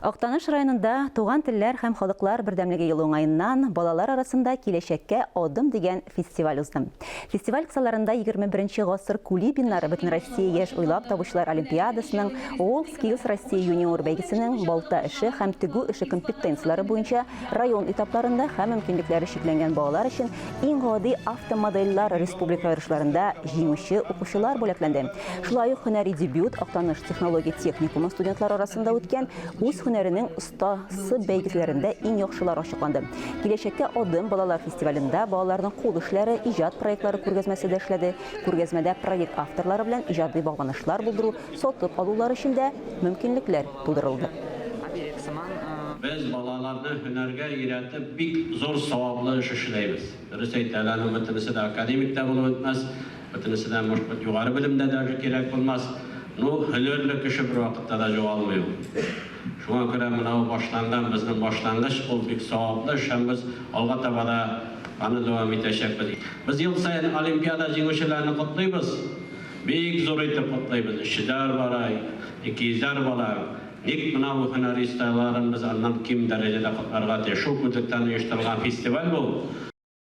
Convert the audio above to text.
Актаныш районында туган телләр һәм халыклар бердәмлеге елы уңаеннан балалар арасында киләчәккә адым дигән фестиваль узды. Фестиваль кысаларында 21 гасыр кулибиннары бөтен Россия яшь уйлап табучылар олимпиадасының, All Skills Россия юниор бәйгесенең балта эше һәм тегү эше компетенциялары буенча район этапларында һәм мөмкинлекләре шикләнгән балалар өчен иң гади автомодельләр республика ярышларында җиңүче укучылар бүләкләнде. Шулай ук һөнәри дебют Актаныш технология техникумы студентлары арасында үткән үз һөнәренең остасы бәйгеләрендә иң яхшылар ачыкланды. Киләчәккә адым балалар фестивалендә балаларның кул эшләре, иҗат проектлары күргәзмәсе дә эшләде. Күргәзмәдә проект авторлары белән иҗади багланышлар булдыру, сатып алулар өчен дә мөмкинлекләр тудырылды. Biz балаларны һөнәргә өйрәтеп бик зур саваплы эш эшләйбез. Дөрес әйтәләр, бөтенесе дә академикта булып үтмәс, бөтенесе дә югары белемдә дә кирәк булмас. Һөнәрле кеше бер вакытта да югалмый. Шуңа күрә менә башланган безнең башлангыч ул бик саваплы эш, һәм без алга таба да аны дәвам итәчәкбез. Без ел саен олимпиада җиңүчеләрне котлыйбыз. Бик зур итеп котлыйбыз. Шидар барай, икизләр барай. Ник менә бу һөнәри стайларын без аннан ким дәрәҗәдә котларга тиеш. Шул күтектән оештырылган фестиваль бу.